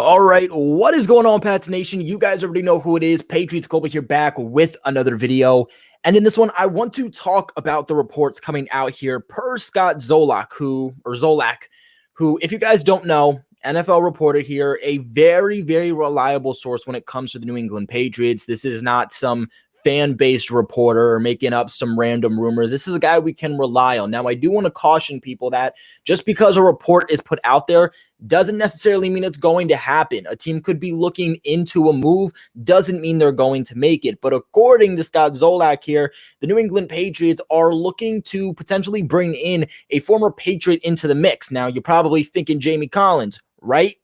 All right, what is going on, Pats Nation? You guys already know who it is. Patriots Global here back with another video. And in this one, I want to talk about the reports coming out here per Scott Zolak, who, if you guys don't know, NFL reporter here, a very, very reliable source when it comes to the New England Patriots. This is not some fan-based reporter or making up some random rumors. This is a guy we can rely on. Now, I do want to caution people that just because a report is put out there doesn't necessarily mean it's going to happen. A team could be looking into a move, doesn't mean they're going to make it. But according to Scott Zolak here, the New England Patriots are looking to potentially bring in a former Patriot into the mix. Now, you're probably thinking Jamie Collins, right?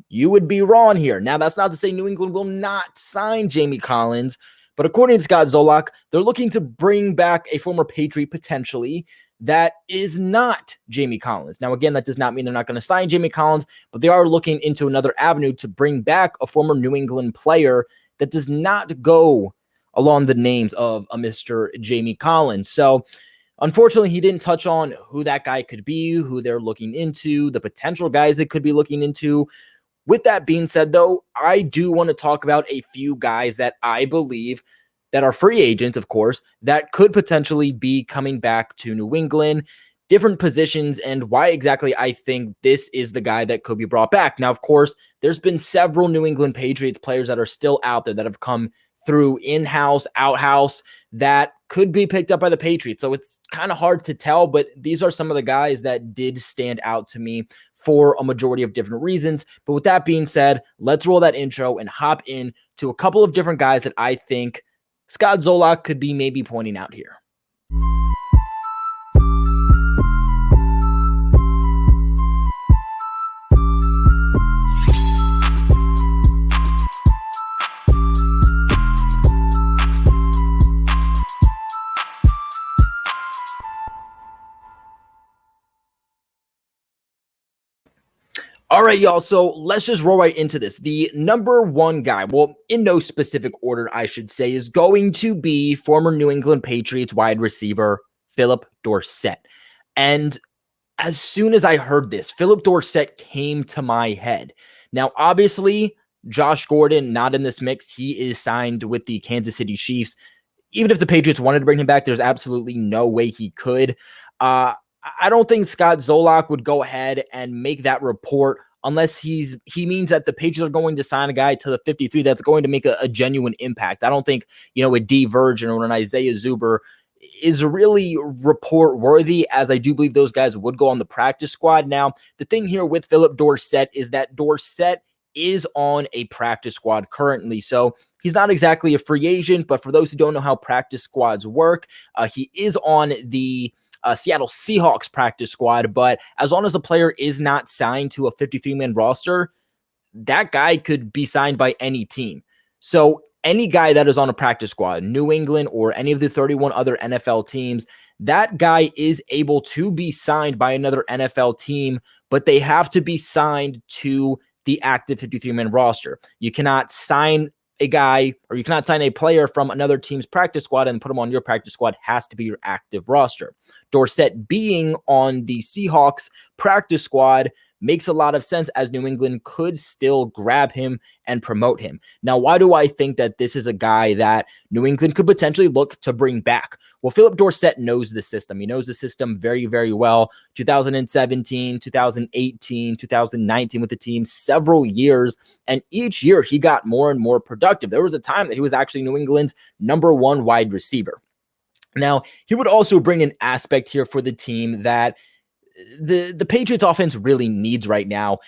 You would be wrong here. Now, that's not to say New England will not sign Jamie Collins, but according to Scott Zolak, they're looking to bring back a former Patriot potentially that is not Jamie Collins. Now, again, that does not mean they're not going to sign Jamie Collins, but they are looking into another avenue to bring back a former New England player that does not go along the names of a Mr. Jamie Collins. So, unfortunately, he didn't touch on who that guy could be, who they're looking into, the potential guys they could be looking into. With that being said, though, I do want to talk about a few guys that I believe that are free agents, of course, that could potentially be coming back to New England, different positions, and why exactly I think this is the guy that could be brought back. Now, of course, there's been several New England Patriots players that are still out there that have come through in-house, out-house, that could be picked up by the Patriots. So it's kind of hard to tell, but these are some of the guys that did stand out to me for a majority of different reasons. But with that being said, let's roll that intro and hop in to a couple of different guys that I think Scott Zolak could be maybe pointing out here. All right, y'all, so let's just roll right into this. The number one guy, well, in no specific order, I should say, is going to be former New England Patriots wide receiver Phillip Dorsett. And as soon as I heard this, Phillip Dorsett came to my head. Now, obviously, Josh Gordon, not in this mix. He is signed with the Kansas City Chiefs. Even if the Patriots wanted to bring him back, there's absolutely no way he could. I don't think Scott Zolak would go ahead and make that report unless he means that the Patriots are going to sign a guy to the 53 that's going to make a genuine impact. I don't think, a D Virgin or an Isaiah Zuber is really report worthy, as I do believe those guys would go on the practice squad. Now, the thing here with Phillip Dorsett is that Dorsett is on a practice squad currently. So he's not exactly a free agent, but for those who don't know how practice squads work, he is on the Seattle Seahawks practice squad, but as long as a player is not signed to a 53-man roster, that guy could be signed by any team. So any guy that is on a practice squad, New England or any of the 31 other NFL teams, that guy is able to be signed by another NFL team, but they have to be signed to the active 53-man roster. You cannot sign a guy, or you cannot sign a player from another team's practice squad and put him on your practice squad. Has to be your active roster. Dorsett being on the Seahawks practice squad makes a lot of sense, as New England could still grab him and promote him. Now, why do I think that this is a guy that New England could potentially look to bring back? Well, Phillip Dorsett knows the system. He knows the system very, very well. 2017, 2018, 2019 with the team, several years, and each year he got more and more productive. There was a time that he was actually New England's number one wide receiver. Now, he would also bring an aspect here for the team that the Patriots offense really needs right now,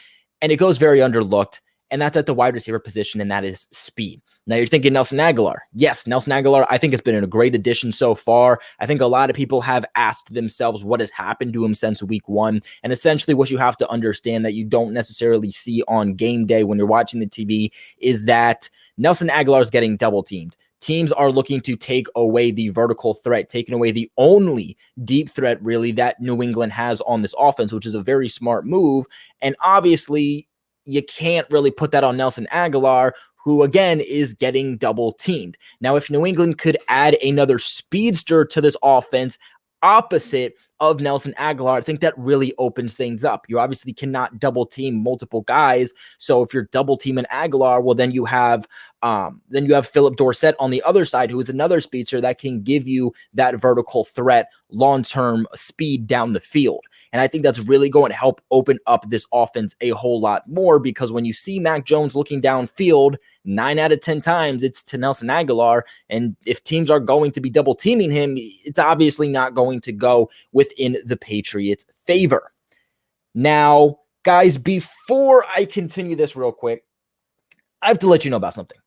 and it goes very underlooked, and that's at the wide receiver position, and that is speed. Now, you're thinking Nelson Agholor. Yes, Nelson Agholor, I think, has been a great addition so far. I think a lot of people have asked themselves what has happened to him since week one, and essentially what you have to understand that you don't necessarily see on game day when you're watching the TV is that Nelson Agholor is getting double-teamed. Teams are looking to take away the vertical threat, taking away the only deep threat, really, that New England has on this offense, which is a very smart move. And obviously, you can't really put that on Nelson Agholor, who, again, is getting double-teamed. Now, if New England could add another speedster to this offense, opposite of Nelson Aguilar. I think that really opens things up. You obviously cannot double team multiple guys. So if you're double teaming Aguilar, well, then you have Phillip Dorsett on the other side, who is another speedster that can give you that vertical threat, long-term speed down the field. And I think that's really going to help open up this offense a whole lot more, because when you see Mac Jones looking downfield, 9 out of 10 times it's to Nelson Aguilar. And if teams are going to be double teaming him, it's obviously not going to go within the Patriots' favor. Now, guys, before I continue this real quick, I have to let you know about something.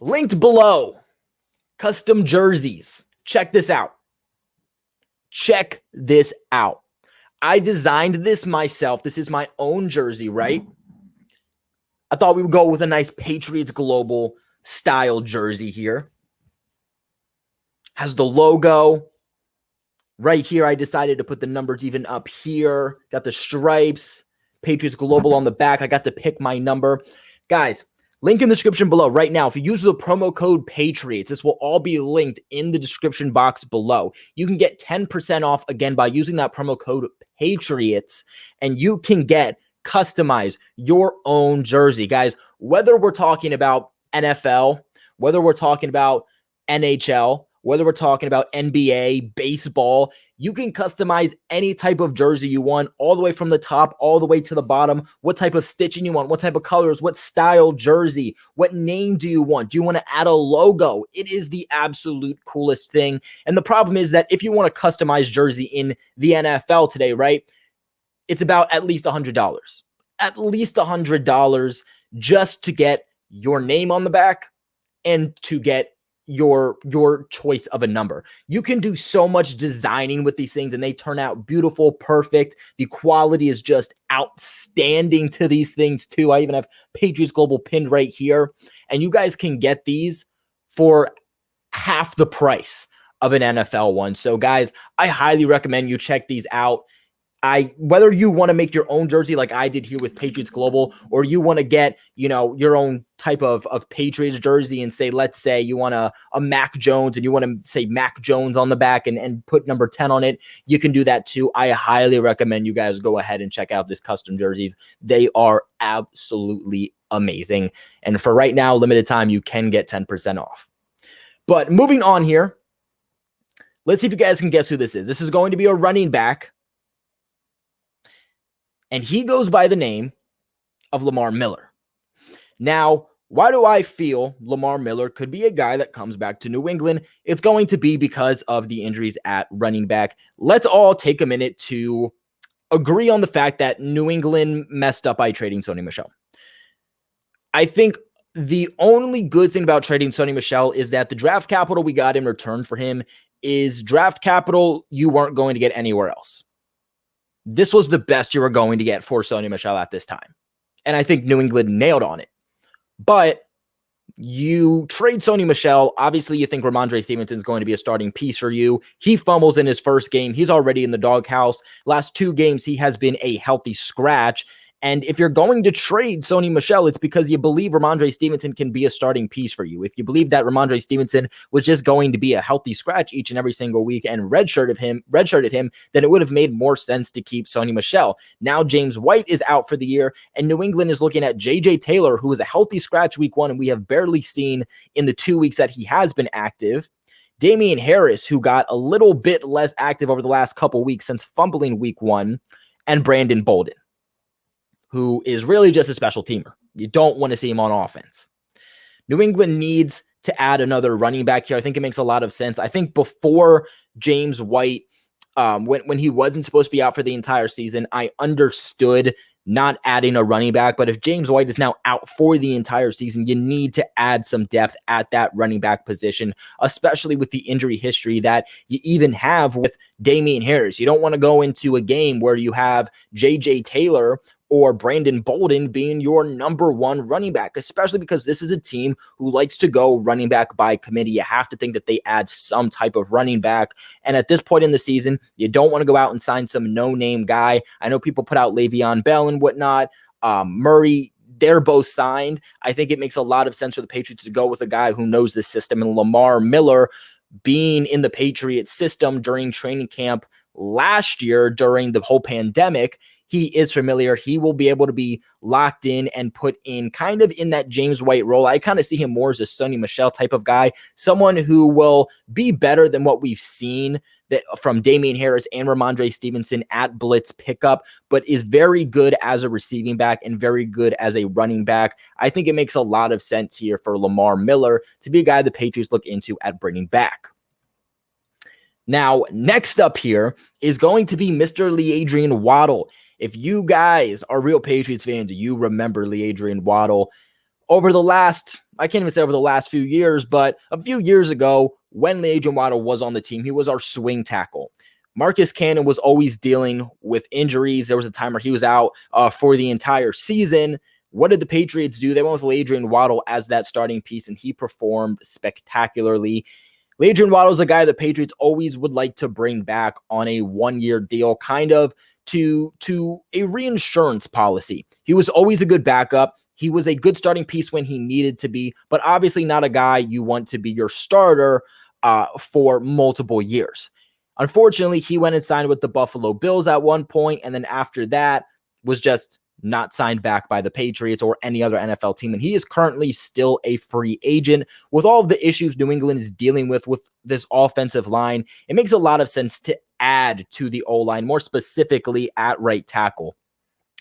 Linked below, custom jerseys. Check this out. Check this out. I designed this myself. This is my own jersey, right? I thought we would go with a nice Patriots Global style jersey here. Has the logo. Right here, I decided to put the numbers even up here. Got the stripes. Patriots Global on the back. I got to pick my number. Guys, link in the description below right now. If you use the promo code Patriots, this will all be linked in the description box below. You can get 10% off again by using that promo code Patriots, and you can customize your own jersey. Guys, whether we're talking about NFL, whether we're talking about NHL, whether we're talking about NBA, baseball, you can customize any type of jersey you want, all the way from the top, all the way to the bottom, what type of stitching you want, what type of colors, what style jersey, what name do you want? Do you want to add a logo? It is the absolute coolest thing. And the problem is that if you want to customize jersey in the NFL today, right, it's about at least $100. At least $100 just to get your name on the back and to get your choice of a number. You can do so much designing with these things, and they turn out beautiful, perfect. The quality is just outstanding to these things too. I even have Patriots Global pinned right here, and you guys can get these for half the price of an NFL one. So guys, I highly recommend you check these out. Whether you want to make your own jersey like I did here with Patriots Global, or you want to get, your own type of Patriots jersey and say, let's say you want a Mac Jones and you want to say Mac Jones on the back and put number 10 on it, you can do that too. I highly recommend you guys go ahead and check out this custom jerseys. They are absolutely amazing. And for right now, limited time, you can get 10% off. But moving on here, let's see if you guys can guess who this is. This is going to be a running back, and he goes by the name of Lamar Miller. Now, why do I feel Lamar Miller could be a guy that comes back to New England? It's going to be because of the injuries at running back. Let's all take a minute to agree on the fact that New England messed up by trading Sony Michel. I think the only good thing about trading Sony Michel is that the draft capital we got in return for him is draft capital you weren't going to get anywhere else. This was the best you were going to get for Sony Michel at this time. And I think New England nailed on it. But you trade Sony Michel. Obviously, you think Ramondre Stevenson is going to be a starting piece for you. He fumbles in his first game. He's already in the doghouse. Last 2 games, he has been a healthy scratch. And if you're going to trade Sony Michel, it's because you believe Ramondre Stevenson can be a starting piece for you. If you believe that Ramondre Stevenson was just going to be a healthy scratch each and every single week and redshirted him, then it would have made more sense to keep Sony Michel. Now James White is out for the year, and New England is looking at J.J. Taylor, who was a healthy scratch week 1, and we have barely seen in the 2 weeks that he has been active. Damian Harris, who got a little bit less active over the last couple weeks since fumbling week 1, and Brandon Bolden, who is really just a special teamer. You don't want to see him on offense. New England needs to add another running back here. I think it makes a lot of sense. I think before James White, when he wasn't supposed to be out for the entire season, I understood not adding a running back. But if James White is now out for the entire season, you need to add some depth at that running back position, especially with the injury history that you even have with Damian Harris. You don't want to go into a game where you have J.J. Taylor or Brandon Bolden being your number 1 running back, especially because this is a team who likes to go running back by committee. You have to think that they add some type of running back. And at this point in the season, you don't want to go out and sign some no-name guy. I know people put out Le'Veon Bell and whatnot. Murray, they're both signed. I think it makes a lot of sense for the Patriots to go with a guy who knows the system. And Lamar Miller, being in the Patriots system during training camp last year during the whole pandemic, he is familiar. He will be able to be locked in and put in kind of in that James White role. I kind of see him more as a Sony Michel type of guy, someone who will be better than what we've seen from Damian Harris and Ramondre Stevenson at blitz pickup, but is very good as a receiving back and very good as a running back. I think it makes a lot of sense here for Lamar Miller to be a guy the Patriots look into at bringing back. Now, next up here is going to be Mr. LeAdrian Waddle. If you guys are real Patriots fans, you remember LeAdrian Waddle over the last, I can't even say over the last few years, but a few years ago when LeAdrian Waddle was on the team, he was our swing tackle. Marcus Cannon was always dealing with injuries. There was a time where he was out for the entire season. What did the Patriots do? They went with LeAdrian Waddle as that starting piece, and he performed spectacularly. LeAdrian Waddle is a guy the Patriots always would like to bring back on a one-year deal, kind of to a reinsurance policy. He was always a good backup. He was a good starting piece when he needed to be, but obviously not a guy you want to be your starter for multiple years. Unfortunately, he went and signed with the Buffalo Bills at one point, and then after that was just not signed back by the Patriots or any other NFL team. And he is currently still a free agent. With all of the issues New England is dealing with this offensive line, it makes a lot of sense to add to the O-line, more specifically at right tackle.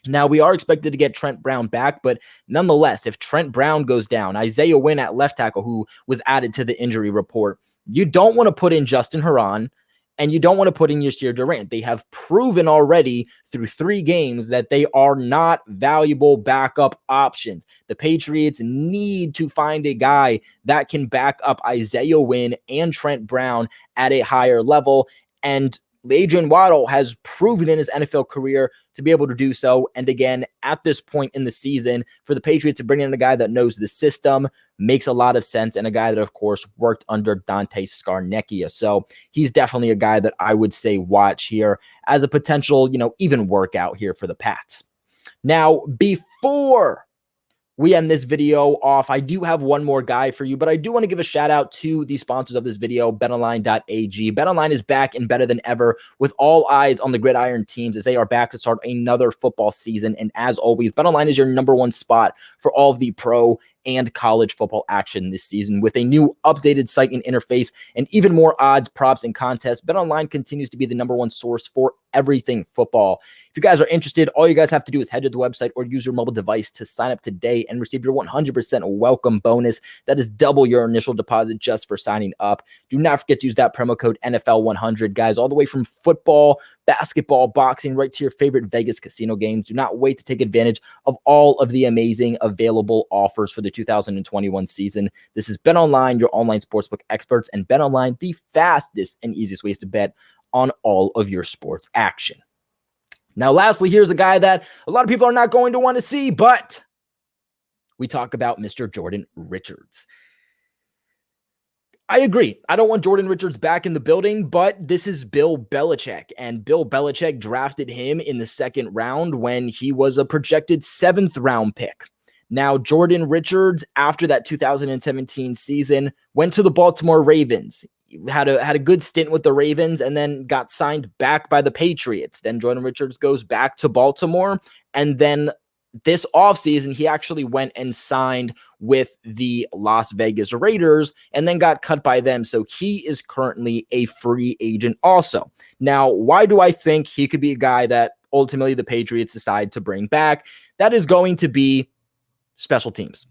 Now, we are expected to get Trent Brown back, but nonetheless, if Trent Brown goes down, Isaiah Wynn at left tackle, who was added to the injury report, you don't want to put in Justin Herron, and you don't want to put in Yashir Durant. They have proven already through 3 games that they are not valuable backup options. The Patriots need to find a guy that can back up Isaiah Wynn and Trent Brown at a higher level. And LeAdrian Waddle has proven in his NFL career to be able to do so. And again, at this point in the season, for the Patriots to bring in a guy that knows the system makes a lot of sense, and a guy that, of course, worked under Dante Scarnecchia. So he's definitely a guy that I would say watch here as a potential, even workout here for the Pats. Now, before we end this video off, I do have one more guy for you, but I do want to give a shout out to the sponsors of this video, betonline.ag. BetOnline is back and better than ever with all eyes on the gridiron teams as they are back to start another football season. And as always, BetOnline is your number one spot for all of the pro and college football action this season. With a new updated site and interface and even more odds, props, and contests, BetOnline continues to be the number one source for everything football. If you guys are interested, all you guys have to do is head to the website or use your mobile device to sign up today and receive your 100% welcome bonus. That is double your initial deposit just for signing up. Do not forget to use that promo code NFL100, guys, all the way from football, basketball, boxing, right to your favorite Vegas casino games. Do not wait to take advantage of all of the amazing available offers for the 2021 season. This is BetOnline, your online sportsbook experts, and BetOnline, the fastest and easiest ways to bet on all of your sports action. Now, lastly, here's a guy that a lot of people are not going to want to see, but we talk about Mr. Jordan Richards. I agree. I don't want Jordan Richards back in the building, but this is Bill Belichick, and Bill Belichick drafted him in the 2nd round when he was a projected 7th round pick. Now, Jordan Richards, after that 2017 season, went to the Baltimore Ravens. Had a good stint with the Ravens and then got signed back by the Patriots. Then Jordan Richards goes back to Baltimore, and then this offseason, he actually went and signed with the Las Vegas Raiders and then got cut by them. So he is currently a free agent also. Now, why do I think he could be a guy that ultimately the Patriots decide to bring back? That is going to be special teams.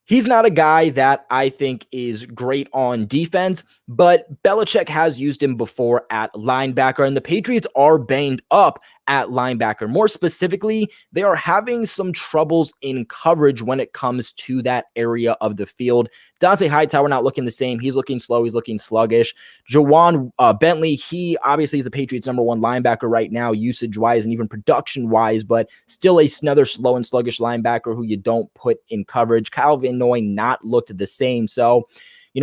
He's not a guy that I think is great on defense, but Belichick has used him before at linebacker, and the Patriots are banged up at linebacker. More specifically, they are having some troubles in coverage when it comes to that area of the field. Dante Hightower not looking the same. He's looking slow. He's looking sluggish. Jawan Bentley, he obviously is the Patriots' number one linebacker right now, usage-wise and even production-wise, but still another slow and sluggish linebacker who you don't put in coverage. Kyle Van Noy not looked the same. So,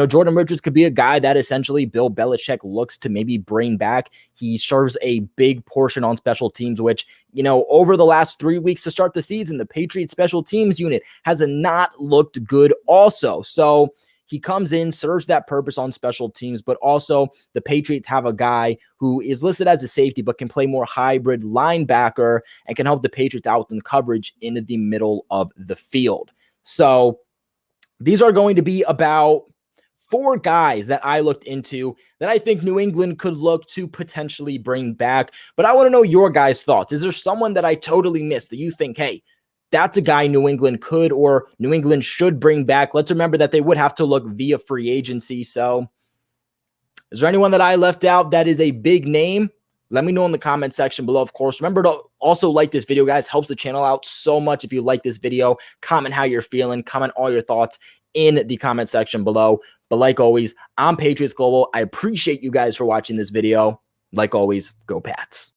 Jordan Richards could be a guy that essentially Bill Belichick looks to maybe bring back. He serves a big portion on special teams, which, over the last 3 weeks to start the season, the Patriots special teams unit has not looked good also. So He comes in, serves that purpose on special teams, but also the Patriots have a guy who is listed as a safety, but can play more hybrid linebacker and can help the Patriots out in coverage in the middle of the field. So these are going to be about 4 guys that I looked into that I think New England could look to potentially bring back. But I want to know your guys' thoughts. Is there someone that I totally missed that you think, hey, that's a guy New England could or New England should bring back? Let's remember that they would have to look via free agency. So is there anyone that I left out that is a big name? Let me know in the comment section below, of course. Remember to also like this video, guys. Helps the channel out so much if you like this video. Comment how you're feeling. Comment all your thoughts in the comment section below. But like always, I'm Patriots Global. I appreciate you guys for watching this video. Like always, go Pats.